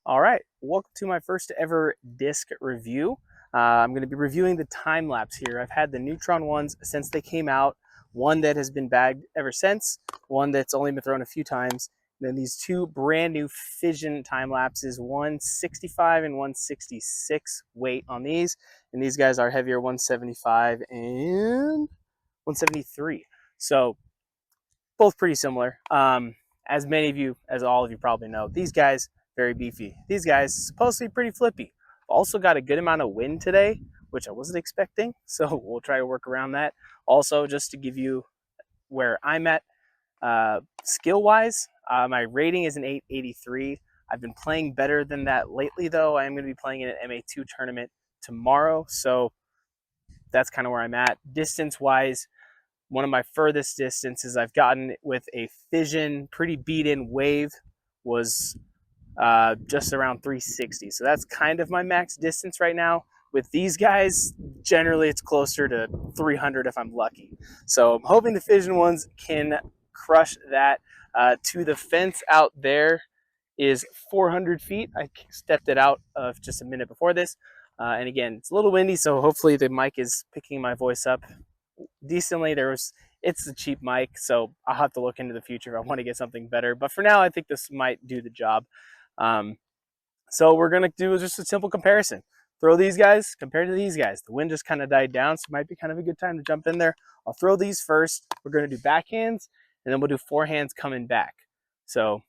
All right, welcome to my first ever disc review. I'm going to be reviewing the time lapse here. I've had the Neutron ones since they came out, one that has been bagged ever since, one that's only been thrown a few times, and then these two brand new Fission time lapses, 165 and 166 weight on these, and these guys are heavier, 175 and 173. So both pretty similar. As many of you, as all of you probably know, these guys very beefy. These guys supposed to be pretty flippy. Also got a good amount of wind today, which I wasn't expecting. So we'll try to work around that. Also, just to give you where I'm at skill wise, my rating is an 883. I've been playing better than that lately, though. I am going to be playing in an MA2 tournament tomorrow. So that's kind of where I'm at. Distance wise, one of my furthest distances I've gotten with a Fission pretty beat-in wave was just around 360. So that's kind of my max distance right now. With these guys, generally it's closer to 300 if I'm lucky. So I'm hoping the Fission ones can crush that. To the fence out there is 400 feet. I stepped it out of just a minute before this. And again, it's a little windy, so hopefully the mic is picking my voice up decently. It's a cheap mic, so I'll have to look into the future if I want to get something better. But for now, I think this might do the job. So we're going to do just a simple comparison. Throw these guys compared to these guys. The wind just kind of died down, so it might be kind of a good time to jump in there. I'll throw these first. We're going to do backhands, and then we'll do forehands coming back. So,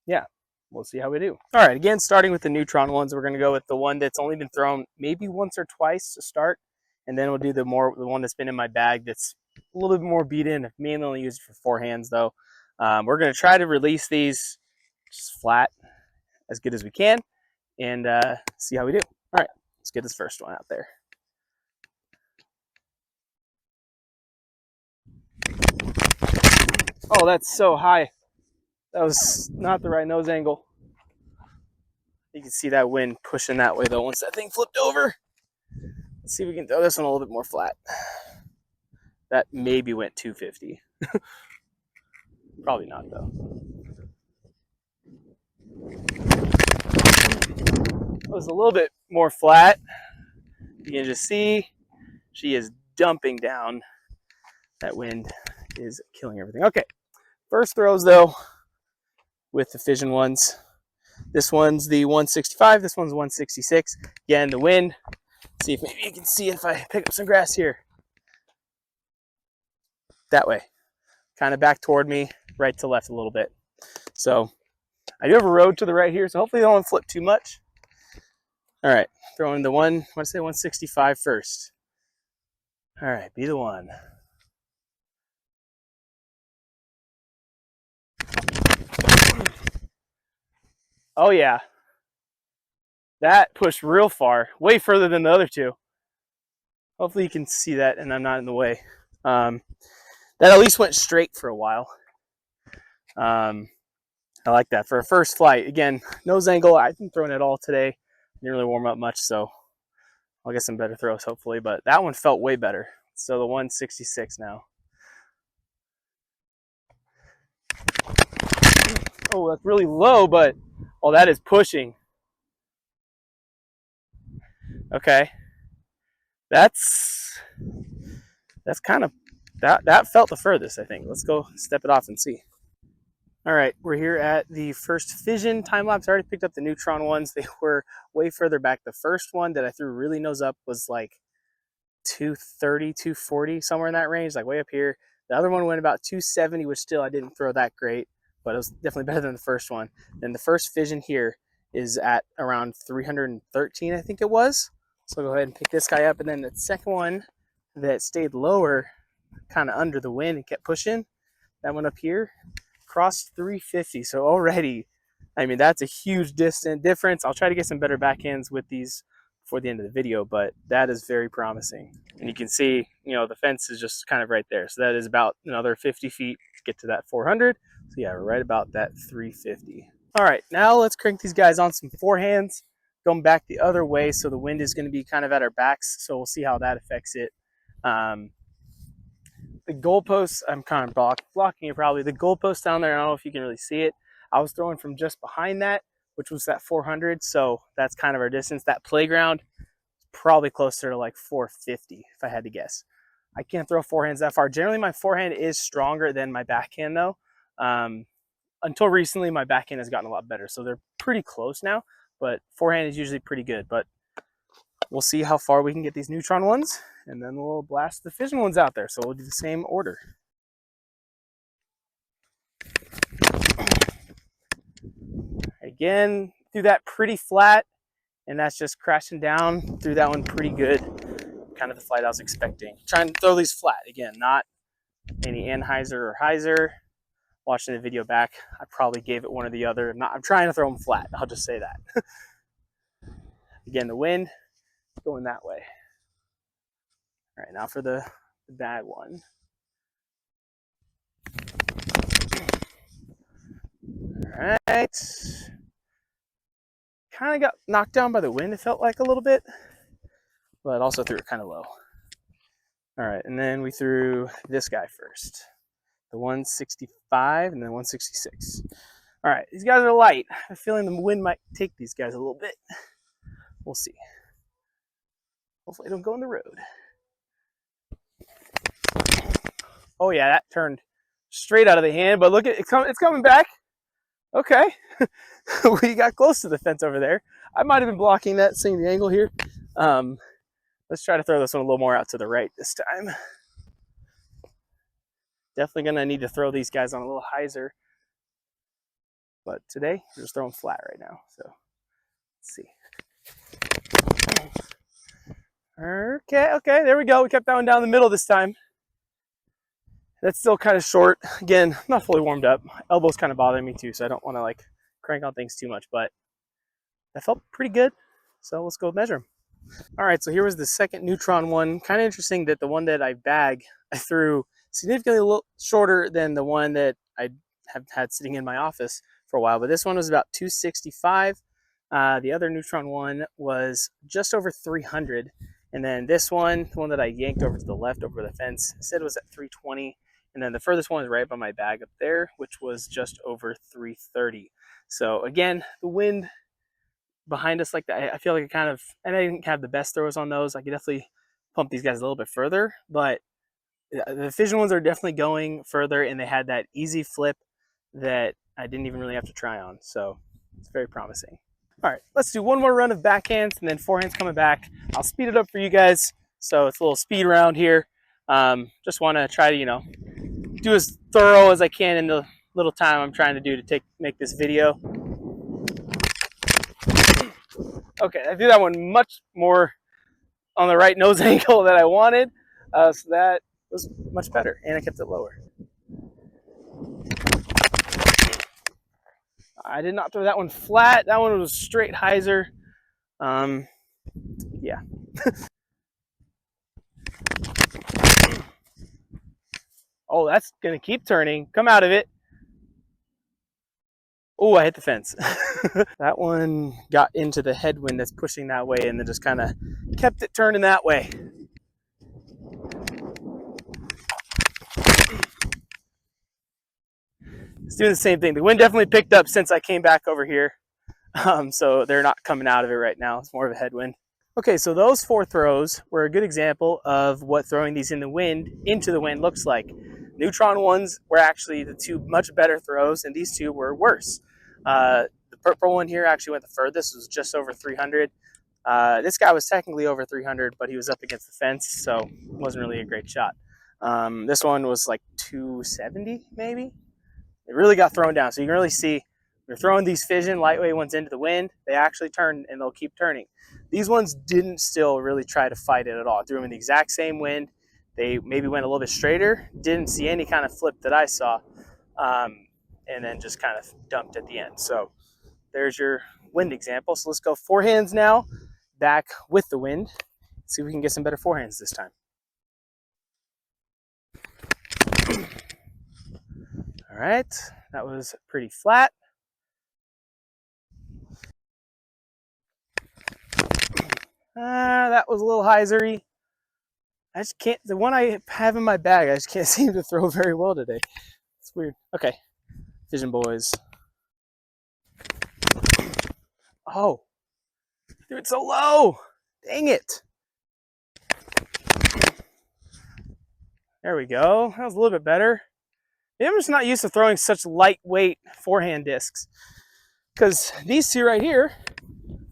yeah, we'll see how we do. All right, again, starting with the Neutron ones, we're going to go with the one that's only been thrown maybe once or twice to start, and then we'll do the one that's been in my bag that's a little bit more beat in. I've mainly only used it for forehands, though. We're going to try to release these just flat as good as we can and see how we do. All right, let's get this first one out there. Oh, that's so high. That was not the right nose angle. You can see that wind pushing that way, though, once that thing flipped over. Let's see if we can throw this one a little bit more flat. That maybe went 250. Probably not, though. It was a little bit more flat. You can just see she is dumping down. That wind is killing everything. Okay, first throws, though, with the Fission ones. This one's the 165. This one's 166. Again, the wind. Let's see if maybe you can see it if I pick up some grass here. That way. Kind of back toward me, right to left a little bit. So I do have a road to the right here, so hopefully they don't flip too much. All right, throwing the one, I want to say 165 first. All right, be the one. Oh, yeah. That pushed real far, way further than the other two. Hopefully you can see that and I'm not in the way. That at least went straight for a while. I like that for a first flight. Again, nose angle, I've been throwing it all today. Didn't really warm up much, so I'll get some better throws hopefully. But that one felt way better. So the 166 now. Oh, that's really low, but oh, that is pushing. Okay, that's kind of that felt the furthest, I think. Let's go step it off and see. All right, we're here at the first Fission time lapse. I already picked up the Neutron ones. They were way further back. The first one that I threw really nose up was like 230, 240, somewhere in that range, like way up here. The other one went about 270, which still I didn't throw that great, but it was definitely better than the first one. Then the first Fission here is at around 313, I think it was. So I'll go ahead and pick this guy up. And then the second one that stayed lower, kind of under the wind and kept pushing, that one up here, crossed 350. So already, I mean, that's a huge difference. I'll try to get some better backhands with these before the end of the video, but that is very promising. And you can see, you know, the fence is just kind of right there. So that is about another 50 feet to get to that 400. So yeah, we're right about that 350. All right, now let's crank these guys on some forehands, going back the other way. So the wind is going to be kind of at our backs. So we'll see how that affects it. The goalposts, I'm kind of blocking it probably. The goalpost down there, I don't know if you can really see it. I was throwing from just behind that, which was that 400. So that's kind of our distance. That playground, probably closer to like 450 if I had to guess. I can't throw forehands that far. Generally, my forehand is stronger than my backhand though. Until recently, my backhand has gotten a lot better. So they're pretty close now, but forehand is usually pretty good. But we'll see how far we can get these Neutron ones, and then we'll blast the Fission ones out there. So we'll do the same order. Again, threw that pretty flat, and that's just crashing down through that one pretty good. Kind of the flight I was expecting. Trying to throw these flat. Again, not any Anheuser or Heiser. Watching the video back, I probably gave it one or the other. I'm trying to throw them flat. I'll just say that. Again, the wind going that way. All right, now for the bad one. All right. Kind of got knocked down by the wind, it felt like a little bit, but also threw it kind of low. All right, and then we threw this guy first. The 165 and then 166. All right, these guys are light. I have a feeling the wind might take these guys a little bit. We'll see. Hopefully I don't go in the road. Oh yeah, that turned straight out of the hand, but look at it, it's coming back. Okay, we got close to the fence over there. I might have been blocking that, seeing the angle here. Let's try to throw this one a little more out to the right this time. Definitely gonna need to throw these guys on a little hyzer, but today we're just throwing flat right now. So let's see. Okay, there we go. We kept that one down the middle this time. That's still kind of short. Again, not fully warmed up. My elbow's kind of bothering me too, so I don't want to like crank on things too much, but that felt pretty good. So let's go measure them. All right, so here was the second Neutron one. Kind of interesting that the one that I threw significantly a little shorter than the one that I have had sitting in my office for a while, but this one was about 265. The other Neutron one was just over 300. And then this one, the one that I yanked over to the left over the fence, said it was at 320. And then the furthest one is right by my bag up there, which was just over 330. So again, the wind behind us like that, I feel like and I didn't have the best throws on those. I could definitely pump these guys a little bit further, but the Fission ones are definitely going further, and they had that easy flip that I didn't even really have to try on. So it's very promising. All right, let's do one more run of backhands and then forehands coming back. I'll speed it up for you guys. So it's a little speed round here. Just want to try to, do as thorough as I can in the little time I'm trying to do to make this video. Okay, I do that one much more on the right nose angle that I wanted. So that was much better, and I kept it lower. I did not throw that one flat. That one was straight hyzer. Yeah. Oh, that's going to keep turning. Come out of it. Oh, I hit the fence. That one got into the headwind that's pushing that way, and then just kind of kept it turning that way. It's doing the same thing. The wind definitely picked up since I came back over here. So they're not coming out of it right now. It's more of a headwind. Okay, so those 4 throws were a good example of what throwing these into the wind looks like. Neutron ones were actually the 2 much better throws, and these 2 were worse. The purple one here actually went the furthest. It was just over 300. This guy was technically over 300, but he was up against the fence, so it wasn't really a great shot. This one was like 270, maybe. It really got thrown down, so you can really see we're throwing these Fission lightweight ones into the wind. They actually turn, and they'll keep turning. These ones didn't still really try to fight it at all. I threw them in the exact same wind. They maybe went a little bit straighter. Didn't see any kind of flip that I saw, and then just kind of dumped at the end. So there's your wind example. So let's go forehands now, back with the wind. See if we can get some better forehands this time. All right, that was pretty flat. That was a little hyzery. I just can't, the one I have in my bag, I just can't seem to throw very well today. It's weird. Okay, Fission boys. Oh, dude, it's so low. Dang it. There we go. That was a little bit better. I'm just not used to throwing such lightweight forehand discs because these two right here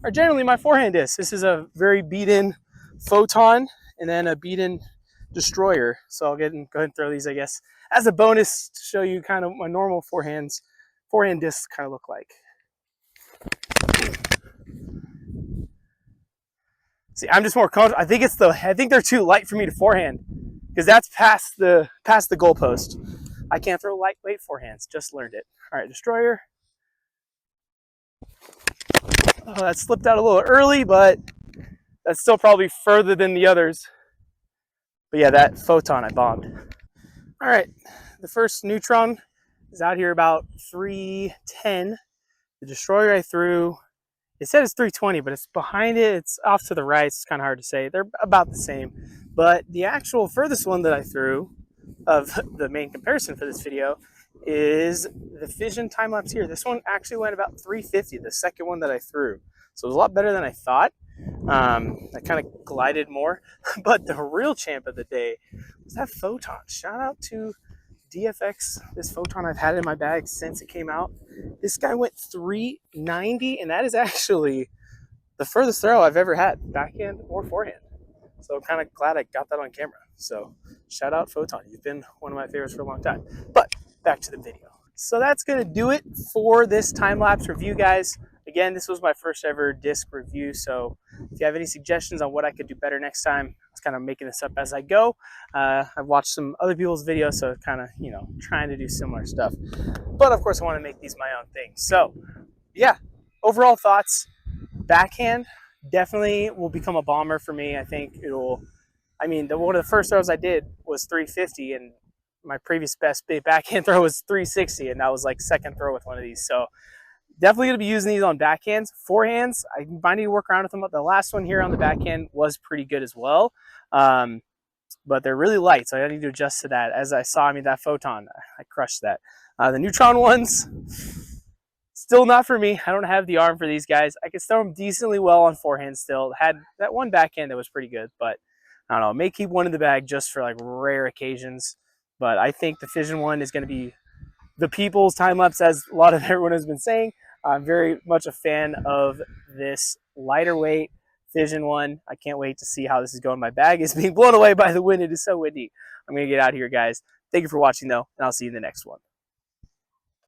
are generally my forehand discs. This is a very beat-in Photon and then a beat-in Destroyer. So I'll go ahead and throw these, I guess, as a bonus to show you kind of my normal forehand discs kind of look like. See, I'm just more comfortable. I think they're too light for me to forehand because that's past the goalpost. I can't throw lightweight forehands. Just learned it. All right, Destroyer. Oh, that slipped out a little early, but that's still probably further than the others. But yeah, that Photon I bombed. All right, the first Neutron is out here about 310. The Destroyer I threw, it said it's 320, but it's behind it. It's off to the right. It's kind of hard to say. They're about the same. But the actual furthest one that I threw of the main comparison for this video is the Fission Time-Lapse here. This one actually went about 350, the second one that I threw. So it was a lot better than I thought. I kind of glided more. But the real champ of the day was that Photon. Shout out to DFX, this Photon I've had in my bag since it came out. This guy went 390, and that is actually the furthest throw I've ever had, backhand or forehand. So I'm kind of glad I got that on camera. So shout out Photon. You've been one of my favorites for a long time. But back to the video. So that's going to do it for this time-lapse review, guys. Again, this was my first ever disc review. So if you have any suggestions on what I could do better next time, I was kind of making this up as I go. I've watched some other people's videos, so kind of, trying to do similar stuff. But of course, I want to make these my own thing. So yeah, overall thoughts, backhand definitely will become a bomber for me. I think one of the first throws I did was 350, and my previous best backhand throw was 360, and that was like second throw with one of these. So definitely going to be using these on backhands. Forehands, I might need to work around with them. The last one here on the backhand was pretty good as well. But they're really light, so I need to adjust to that. As I saw, that Photon, I crushed that. The Neutron ones, still not for me. I don't have the arm for these guys. I could throw them decently well on forehand still. Had that one backhand that was pretty good, but I don't know. May keep one in the bag just for like rare occasions. But I think the Fission one is going to be the people's time-lapse, as a lot of everyone has been saying. I'm very much a fan of this lighter weight Fission one. I can't wait to see how this is going. My bag is being blown away by the wind. It is so windy. I'm going to get out of here, guys. Thank you for watching, though, and I'll see you in the next one.